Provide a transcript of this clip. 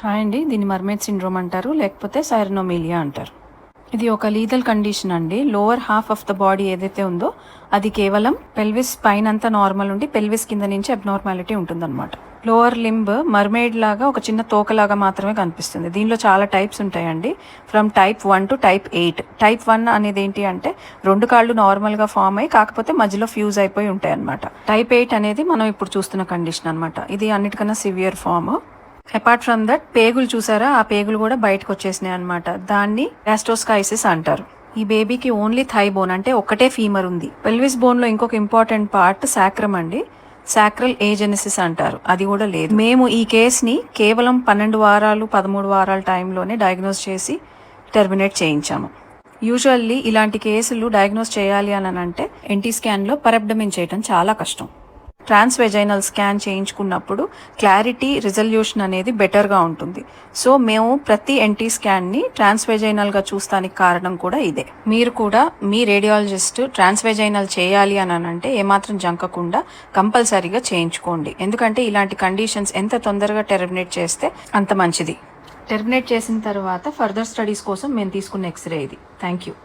Hi అండి, దీన్ని mermaid syndrome అంటారు, లేకపోతే సైరనోమీలియా అంటారు. ఇది ఒక లీగల్ కండిషన్ అండి. Lower half of the body ఏదైతే ఉందో అది కేవలం పెల్విస్ పైన అంతా నార్మల్ ఉండి పెల్విస్ కింద నుంచి అబ్నార్మాలిటీ ఉంటుందన్నమాట. లోవర్ లింబ్ మర్మేడ్ లాగా ఒక చిన్న తోకలాగా మాత్రమే కనిపిస్తుంది. దీనిలో చాలా టైప్స్ ఉంటాయండి, from type 1 to type 8. Type 1 అనేది ఏంటి అంటే 2 కాళ్ళు నార్మల్గా ఫామ్ అయ్యి కాకపోతే మధ్యలో ఫ్యూజ్ అయిపోయి ఉంటాయి అనమాట. టైప్ 8 అనేది మనం ఇప్పుడు చూస్తున్న కండిషన్ అనమాట. ఇది అన్నిటికన్నా severe form. Apart from that పేగులు చూసారా, ఆ పేగులు కూడా బయటకు వచ్చేసినాయి అనమాట. దాన్ని గ్యాస్ట్రోస్కైసిస్ అంటారు. ఈ బేబీకి ఓన్లీ థై బోన్ అంటే ఒక్కటే ఫీమర్ ఉంది. పెల్విస్ బోన్ లో ఇంకొక ఇంపార్టెంట్ పార్ట్ సాక్రమ్ అండి, సాక్రల్ ఏజెనసిస్ అంటారు, అది కూడా లేదు. మేము ఈ కేసుని కేవలం 12 వారాలు 13 వారాల టైంలోనే డయాగ్నోస్ చేసి టెర్మినేట్ చేయించాము. యూజువల్లీ ఇలాంటి కేసులు డయాగ్నోస్ చేయాలి అని అంటే ఎన్టీ స్కాన్లో పరబ్డమిన్ చేయడం చాలా కష్టం. ట్రాన్స్వెజైనల్ స్కాన్ చేయించుకున్నప్పుడు క్లారిటీ రిజల్యూషన్ అనేది బెటర్గా ఉంటుంది. సో మేము ప్రతి ఎన్టీ స్కాన్ని ట్రాన్స్వెజైనల్గా చూస్తానికి కారణం కూడా ఇదే. మీరు కూడా మీ రేడియాలజిస్ట్ ట్రాన్స్వెజైనల్ చేయాలి అని అంటే ఏమాత్రం జంకకుండా కంపల్సరీగా చేయించుకోండి. ఎందుకంటే ఇలాంటి కండిషన్స్ ఎంత తొందరగా టెర్మినేట్ చేస్తే అంత మంచిది. టెర్మినేట్ చేసిన తర్వాత ఫర్దర్ స్టడీస్ కోసం మేము తీసుకున్న ఎక్స్రే ఇది. Thank you.